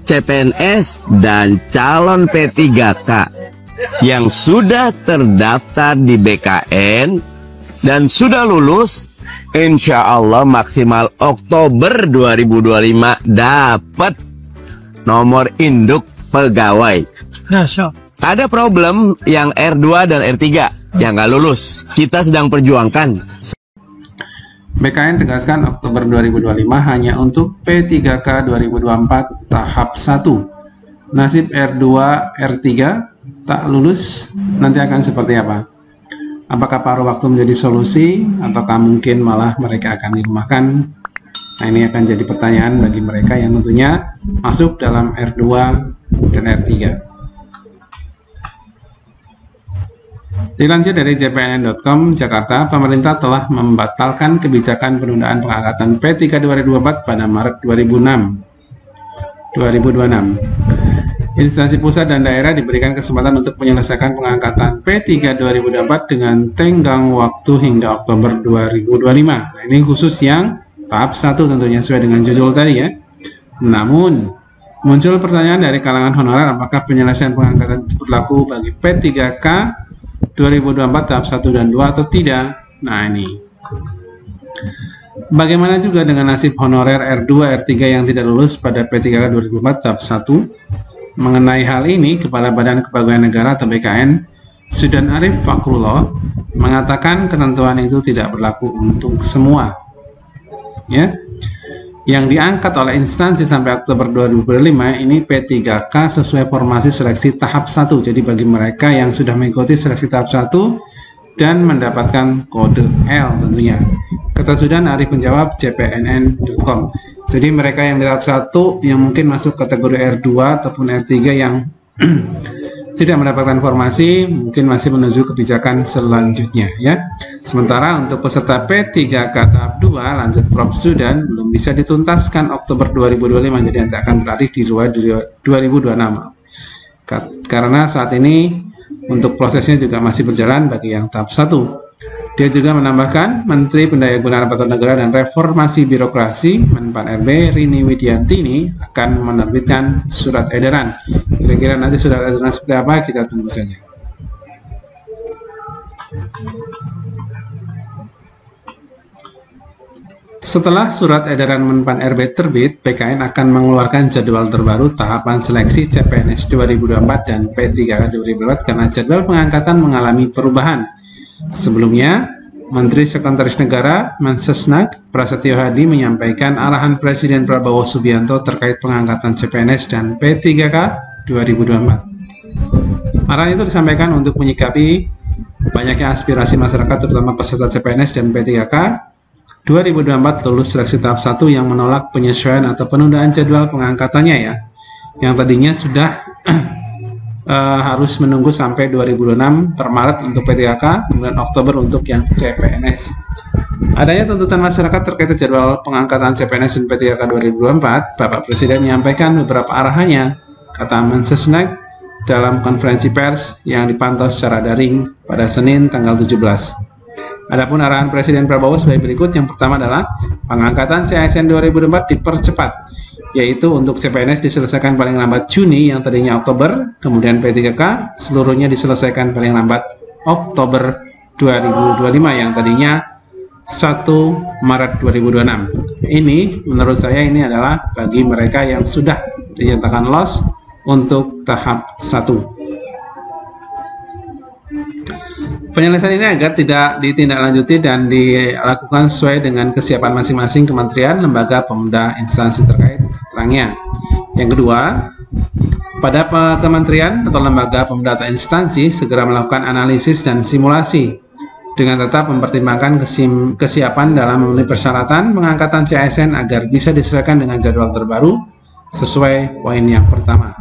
CPNS dan calon P3K yang sudah terdaftar di BKN dan sudah lulus, insya Allah maksimal Oktober 2025 dapat nomor induk pegawai. Ada problem yang R2 dan R3 yang nggak lulus, kita sedang perjuangkan. BKN tegaskan Oktober 2025 hanya untuk P3K 2024 tahap 1. Nasib R2, R3 tak lulus nanti akan seperti apa? Apakah paruh waktu menjadi solusi ataukah mungkin malah mereka akan dirumahkan? Nah, ini akan jadi pertanyaan bagi mereka yang tentunya masuk dalam R2 dan R3. Dilansir dari jpnn.com, Jakarta, pemerintah telah membatalkan kebijakan penundaan pengangkatan P3 2024 pada Maret 2026. Instansi pusat dan daerah diberikan kesempatan untuk menyelesaikan pengangkatan P3 2024 dengan tenggang waktu hingga Oktober 2025. Nah, ini khusus yang tahap 1 tentunya sesuai dengan judul tadi ya. Namun, muncul pertanyaan dari kalangan honorer apakah penyelesaian pengangkatan itu berlaku bagi P3K 2024 tahap 1 dan 2 atau tidak. Nah, ini bagaimana juga dengan nasib honorer R2, R3 yang tidak lulus pada P3K 2024 tahap 1? Mengenai hal ini, Kepala Badan Kepegawaian Negara atau BKN, Sudan Arif Fakrullah, mengatakan ketentuan itu tidak berlaku untuk semua. Ya, yang diangkat oleh instansi sampai Oktober 2025 ini P3K sesuai formasi seleksi tahap 1. Jadi bagi mereka yang sudah mengikuti seleksi tahap 1 dan mendapatkan kode L tentunya. Kata Sudan Arif menjawab jpnn.com. Jadi mereka yang di tahap 1 yang mungkin masuk kategori R2 ataupun R3 yang tidak mendapatkan formasi mungkin masih menuju kebijakan selanjutnya ya. Sementara untuk peserta P3K tahap 2 lanjut Prof Sudan belum bisa dituntaskan Oktober 2025, jadi nanti akan beralih di 2026. Karena saat ini untuk prosesnya juga masih berjalan bagi yang tahap 1. Dia juga menambahkan, Menteri Pendayagunaan Aparatur Negara dan Reformasi Birokrasi Menpan RB Rini Widianti ini akan menerbitkan surat edaran. Kira-kira nanti surat edaran seperti apa, kita tunggu saja. Setelah surat edaran Menpan RB terbit, BKN akan mengeluarkan jadwal terbaru tahapan seleksi CPNS 2024 dan P3K 2024 karena jadwal pengangkatan mengalami perubahan. Sebelumnya, Menteri Sekretaris Negara Mensesnek Prasetyo Hadi menyampaikan arahan Presiden Prabowo Subianto terkait pengangkatan CPNS dan P3K 2024. Arahan itu disampaikan untuk menyikapi banyaknya aspirasi masyarakat terutama peserta CPNS dan P3K 2024 lulus seleksi tahap 1 yang menolak penyesuaian atau penundaan jadwal pengangkatannya ya, yang tadinya sudah harus menunggu sampai 2026 per Maret untuk P3K, kemudian Oktober untuk yang CPNS. Adanya tuntutan masyarakat terkait jadwal pengangkatan CPNS dan P3K 2024, Bapak Presiden menyampaikan beberapa arahannya, kata Mensesnek dalam konferensi pers yang dipantau secara daring pada Senin tanggal 17. Adapun arahan Presiden Prabowo sebagai berikut. Yang pertama adalah pengangkatan CASN 2024 dipercepat, yaitu untuk CPNS diselesaikan paling lambat Juni yang tadinya Oktober, kemudian P3K seluruhnya diselesaikan paling lambat Oktober 2025 yang tadinya 1 Maret 2026. Ini menurut saya ini adalah bagi mereka yang sudah dinyatakan lolos untuk tahap 1. Penyelesaian ini agar tidak ditindaklanjuti dan dilakukan sesuai dengan kesiapan masing-masing kementerian, lembaga, pemuda, instansi terkait terangnya. Yang kedua, pada kementerian atau lembaga, pemuda atau instansi segera melakukan analisis dan simulasi dengan tetap mempertimbangkan kesiapan dalam memenuhi persyaratan pengangkatan CASN agar bisa disesuaikan dengan jadwal terbaru sesuai poin yang pertama.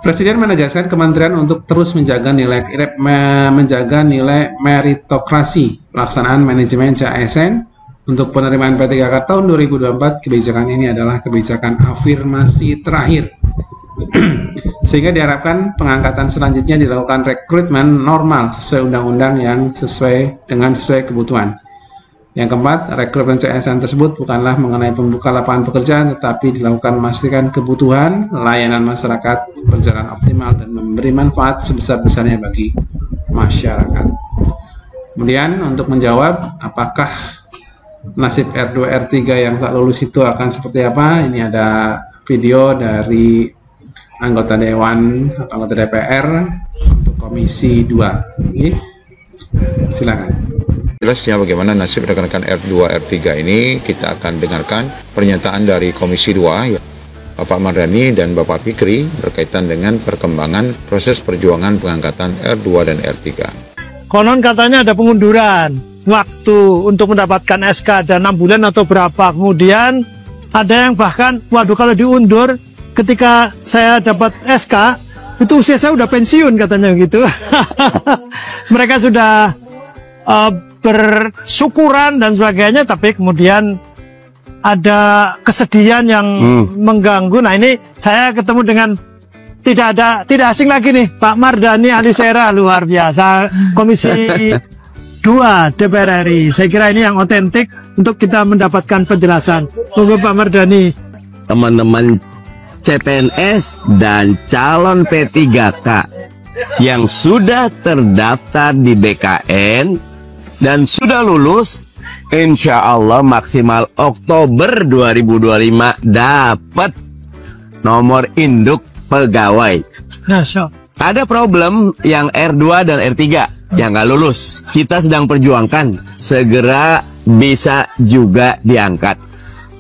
Presiden menegaskan kementerian untuk terus menjaga nilai meritokrasi pelaksanaan manajemen CASN untuk penerimaan P3K tahun 2024. Kebijakan ini adalah kebijakan afirmasi terakhir sehingga diharapkan pengangkatan selanjutnya dilakukan rekrutmen normal sesuai undang-undang yang sesuai kebutuhan. Yang keempat, rekrutmen CSN tersebut bukanlah mengenai pembuka lapangan pekerjaan, tetapi dilakukan memastikan kebutuhan layanan masyarakat berjalan optimal dan memberi manfaat sebesar-besarnya bagi masyarakat. Kemudian untuk menjawab apakah nasib R2 R3 yang tak lulus itu akan seperti apa, ini ada video dari anggota Dewan atau anggota DPR untuk Komisi 2. Silakan. Jelasnya bagaimana nasib rekan-rekan R2 R3 ini, kita akan dengarkan pernyataan dari Komisi 2 ya, Bapak Mardhani dan Bapak Fikri berkaitan dengan perkembangan proses perjuangan pengangkatan R2 dan R3. Konon katanya ada pengunduran waktu untuk mendapatkan SK ada 6 bulan atau berapa. Kemudian ada yang bahkan, waduh kalau diundur ketika saya dapat SK itu usia saya udah pensiun katanya gitu. Mereka sudah bersyukuran dan sebagainya, tapi kemudian ada kesedihan yang mengganggu. Nah ini saya ketemu dengan tidak asing lagi nih, Pak Mardhani Alisera, luar biasa, Komisi 2 DPR RI. Saya kira ini yang otentik untuk kita mendapatkan penjelasan. Monggo Pak Mardhani. Teman-teman CPNS dan calon P3K yang sudah terdaftar di BKN dan sudah lulus, insya Allah maksimal Oktober 2025 dapat nomor induk pegawai. Ada problem yang R2 dan R3 yang nggak lulus. Kita sedang perjuangkan segera bisa juga diangkat.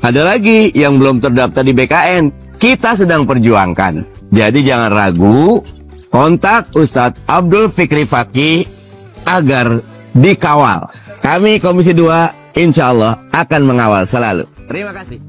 Ada lagi yang belum terdaftar di BKN, kita sedang perjuangkan. Jadi jangan ragu, kontak Ustadz Abdul Fikri Fakih agar dikawal. Kami Komisi 2 insya Allah akan mengawal selalu. Terima kasih.